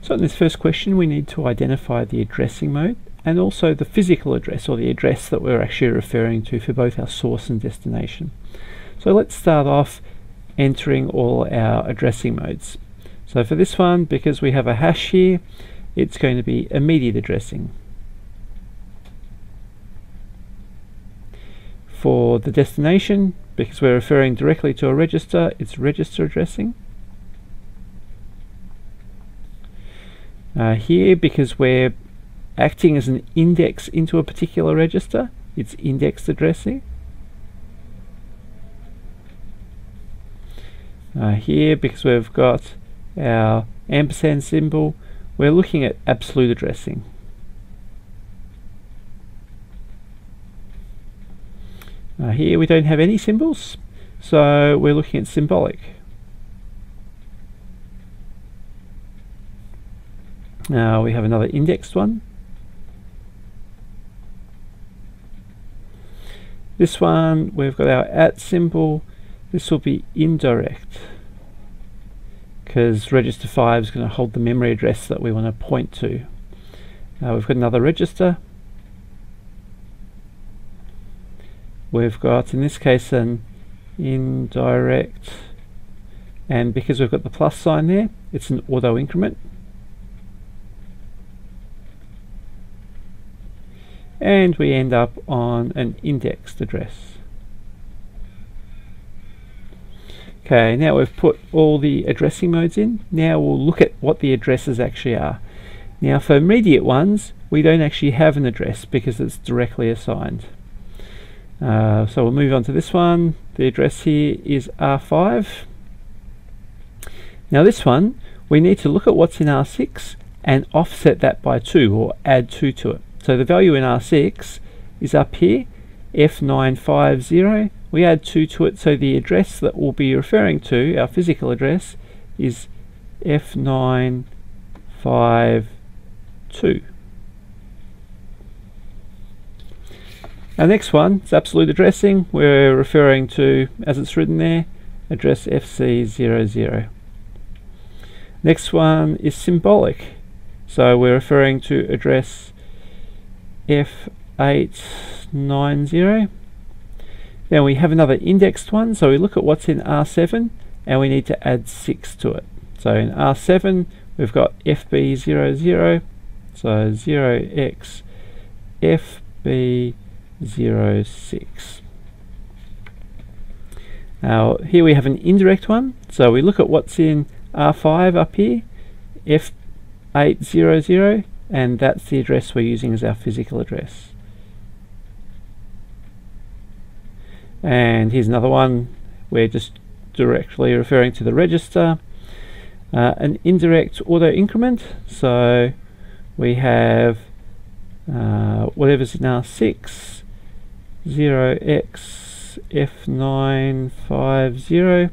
So in this first question we need to identify the addressing mode and also the physical address, or the address that we're actually referring to for both our source and destination. So let's start off entering all our addressing modes. So for this one, because we have a hash here, it's going to be immediate addressing. For the destination, because we're referring directly to a register, it's register addressing. Here, because we're acting as an index into a particular register, it's indexed addressing. Here, because we've got our ampersand symbol, we're looking at absolute addressing. Here we don't have any symbols, so we're looking at symbolic. Now we have another indexed one. This one, we've got our @ symbol. This will be indirect, because register 5 is going to hold the memory address that we want to point to. We've got another register. We've got, in this case, an indirect, and because we've got the plus sign there, it's an auto increment. And we end up on an indexed address. Okay, now we've put all the addressing modes in. Now we'll look at what the addresses actually are. Now for immediate ones, we don't actually have an address because it's directly assigned. So we'll move on to this one. The address here is R5. Now this one, we need to look at what's in R6 and offset that by 2, or add 2 to it. So the value in R6 is up here, F950. We add 2 to it, so the address that we'll be referring to, our physical address, is F952. Our next one is absolute addressing. We're referring to, as it's written there, address FC00. Next one is symbolic. So we're referring to address F890. Then we have another indexed one, so we look at what's in R7 and we need to add 6 to it. So in R7 we've got FB00, so 0x FB06. Now here we have an indirect one, so we look at what's in R5 up here, F800, and that's the address we're using as our physical address. And here's another one, we're just directly referring to the register. An indirect auto increment, so we have whatever's in R6, 0x F950,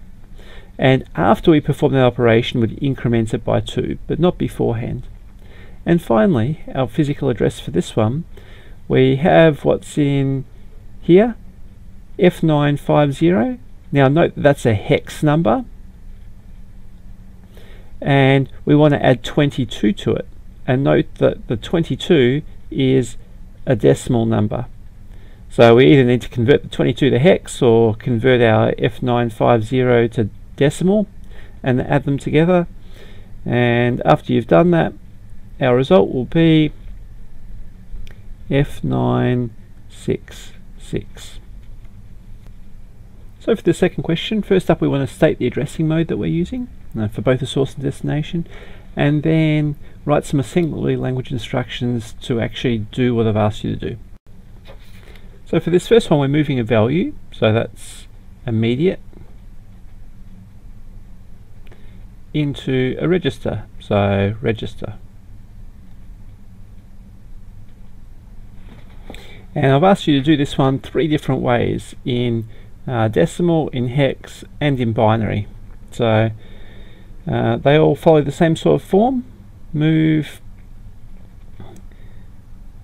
and after we perform that operation we'd increment it by 2, but not beforehand. And finally, our physical address for this one, we have what's in here, F950. Now note that that's a hex number, and we want to add 22 to it. And note that the 22 is a decimal number. So we either need to convert the 22 to hex or convert our F950 to decimal and add them together. And after you've done that, our result will be F966. So for the second question, first up we want to state the addressing mode that we're using for both the source and destination, and then write some assembly language instructions to actually do what I've asked you to do. So for this first one we're moving a value, so that's immediate, into a register, so register. And I've asked you to do this one 3 different ways, in decimal, in hex, and in binary. So they all follow the same sort of form. Move,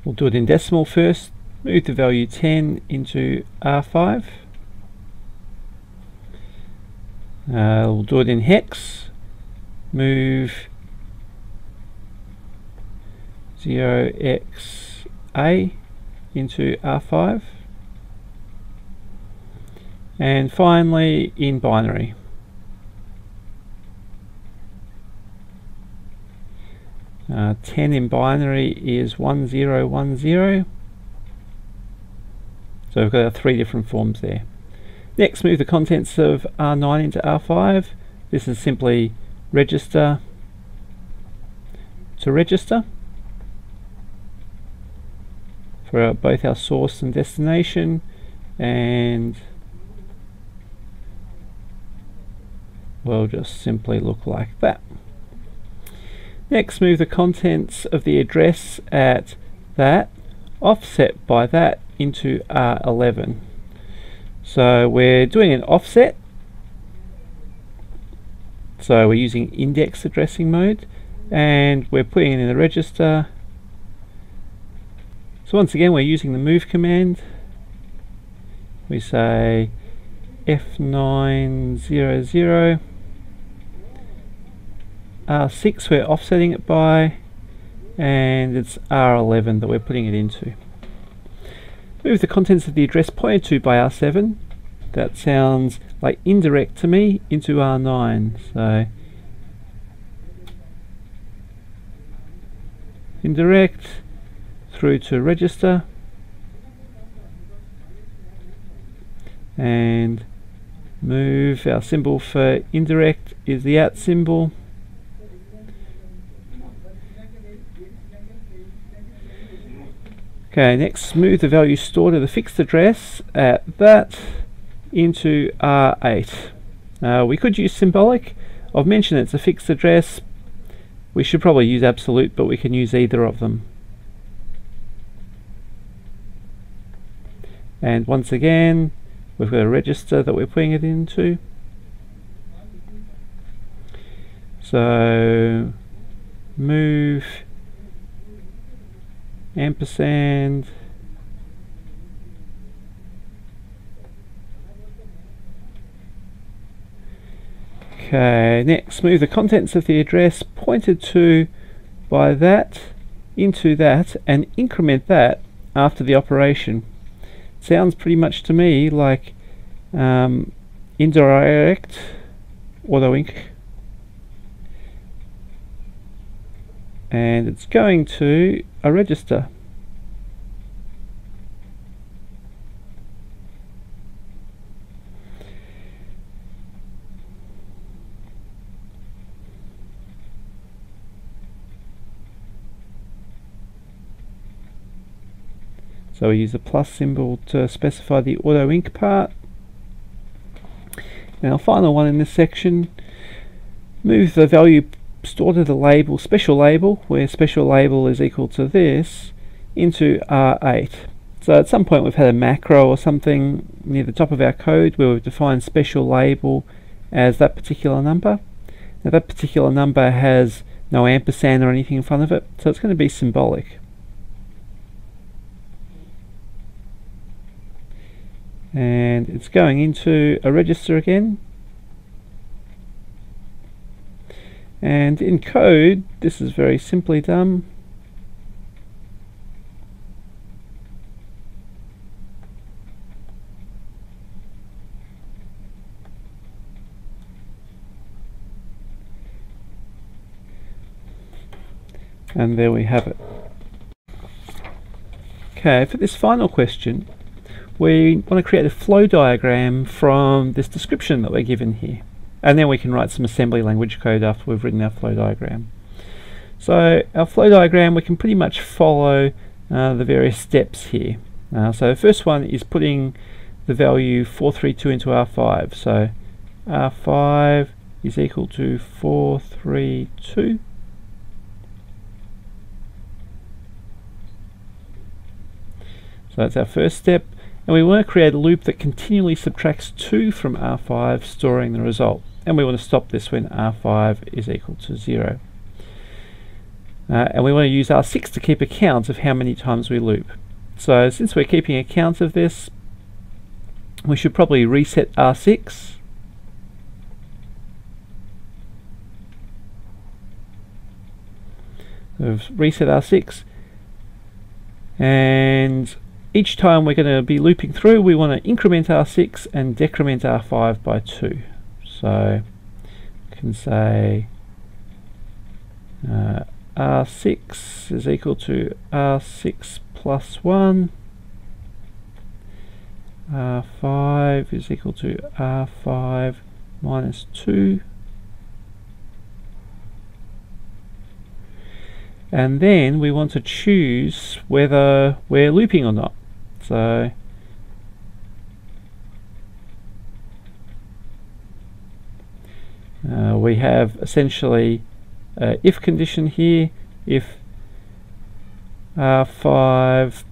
we'll do it in decimal first, move the value 10 into R5. We'll do it in hex, move 0xa into R5, and finally in binary. Uh, 10 in binary is 1010. So we've got our three different forms there. Next, move the contents of R9 into R5. This is simply register to register for both our source and destination, and will just simply look like that. Next, move the contents of the address at that, offset by that, into R11. So we're doing an offset, so we're using index addressing mode, and we're putting it in the register. So once again, we're using the move command. We say F900, R6 we're offsetting it by, and it's R11 that we're putting it into. Move the contents of the address pointed to by R7, that sounds like indirect to me, into R9. So indirect through to register, and move, our symbol for indirect is the @ symbol. Okay, next move the value stored at the fixed address at that into R8. We could use symbolic. I've mentioned it's a fixed address. We should probably use absolute, but we can use either of them. And once again, we've got a register that we're putting it into. So move ampersand okay, next move the contents of the address pointed to by that into that, and increment that after the operation. Sounds pretty much to me like indirect auto inc, and it's going to a register. So we use the plus symbol to specify the auto inc part. Now, final one in this section, move the value stored to the label, special label, where special label is equal to this, into R8. So at some point we've had a macro or something near the top of our code where we've defined special label as that particular number. Now that particular number has no ampersand or anything in front of it, so it's going to be symbolic. And it's going into a register again. And in code, this is very simply done. And there we have it. Okay, for this final question, we want to create a flow diagram from this description that we're given here. And then we can write some assembly language code after we've written our flow diagram. So our flow diagram, we can pretty much follow the various steps here. So the first one is putting the value 432 into R5. So R5 is equal to 432. So that's our first step. And we want to create a loop that continually subtracts 2 from R5, storing the result. And we want to stop this when R5 is equal to 0. And we want to use R6 to keep a count of how many times we loop. So since we're keeping a count of this, we should probably reset R6. We've reset R6, and each time we're going to be looping through, we want to increment R6 and decrement R5 by 2. So we can say R6 is equal to R6 plus 1, R5 is equal to R5 minus 2, and then we want to choose whether we're looping or not. So we have essentially an if condition here. If R5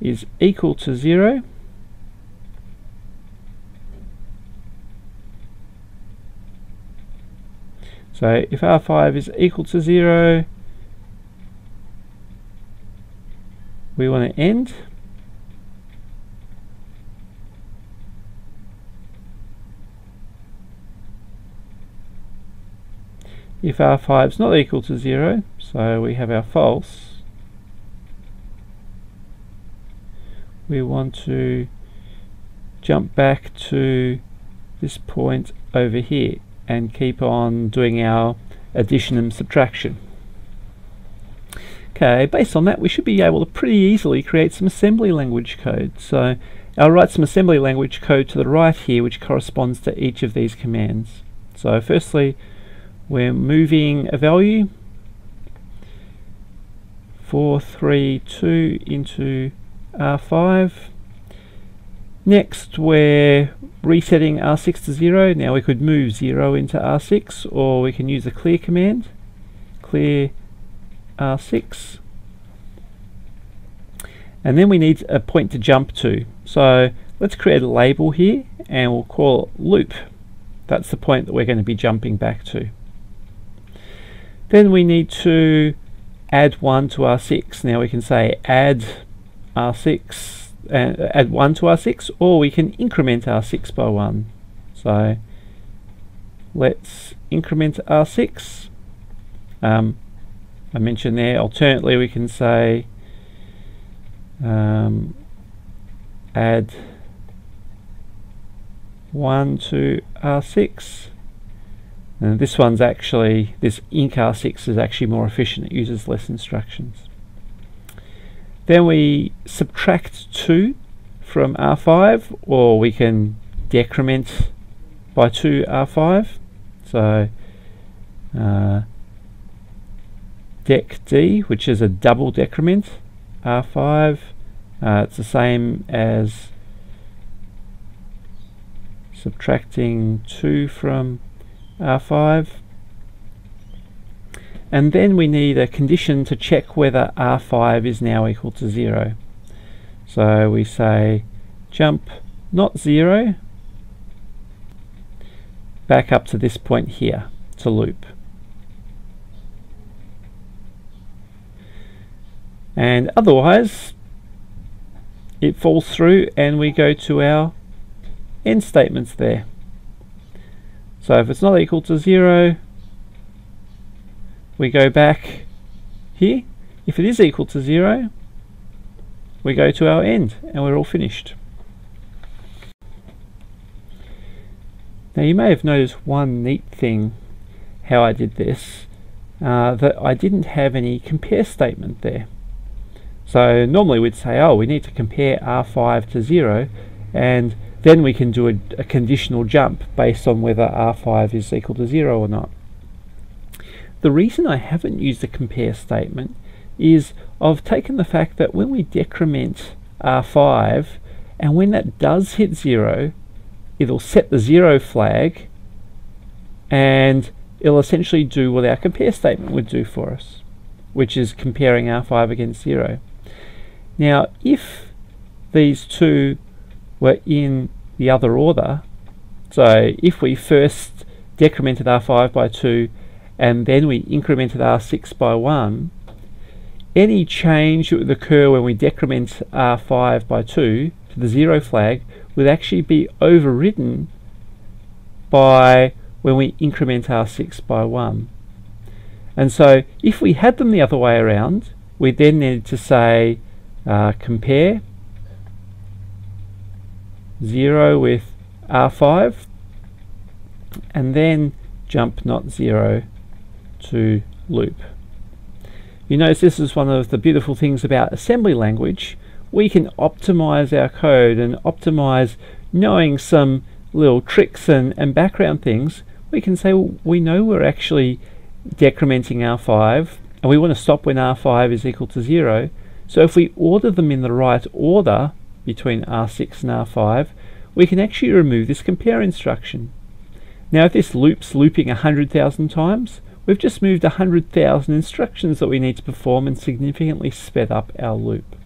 is equal to 0, so if R5 is equal to 0, we want to end. If R5 is not equal to 0, so we have our false, we want to jump back to this point over here and keep on doing our addition and subtraction. Okay, based on that, we should be able to pretty easily create some assembly language code. So I'll write some assembly language code to the right here, which corresponds to each of these commands. So firstly, we're moving a value 432 into R5. Next, we're resetting R6 to 0. Now we could move 0 into R6, or we can use the clear command, clear R6, and then we need a point to jump to. So let's create a label here and we'll call it loop. That's the point that we're going to be jumping back to. Then we need to add 1 to R6. Now we can say add R6, add 1 to R6, or we can increment R6 by 1. So let's increment R6. I mentioned there, alternately we can say add 1 to R6. And this one's actually, this inc R6 is actually more efficient, it uses less instructions. Then we subtract 2 from R5, or we can decrement by 2 R5. So dec D, which is a double decrement, R5, it's the same as subtracting 2 from R5. And then we need a condition to check whether R5 is now equal to 0. So we say jump not 0 back up to this point here to loop. And otherwise it falls through and we go to our end statements there. So if it's not equal to 0, we go back here. If it is equal to 0, we go to our end and we're all finished. Now you may have noticed one neat thing how I did this, that I didn't have any compare statement there. So normally we'd say, oh, we need to compare R5 to 0, and then we can do a conditional jump based on whether R5 is equal to 0 or not. The reason I haven't used a compare statement is I've taken the fact that when we decrement R5, and when that does hit 0, it'll set the 0 flag, and it'll essentially do what our compare statement would do for us, which is comparing R5 against 0. Now if these two were in the other order, so if we first decremented R5 by 2 and then we incremented R6 by 1, any change that would occur when we decrement R5 by 2 to the 0 flag would actually be overridden by when we increment R6 by 1. And so if we had them the other way around, we then needed to say compare 0 with R5, and then jump not 0 to loop. You notice this is one of the beautiful things about assembly language. We can optimize our code and optimize, knowing some little tricks and background things. We can say, well, we know we're actually decrementing R5 and we want to stop when R5 is equal to 0. So if we order them in the right order between R6 and R5, we can actually remove this compare instruction. Now if this loop's looping 100,000 times, we've just moved 100,000 instructions that we need to perform and significantly sped up our loop.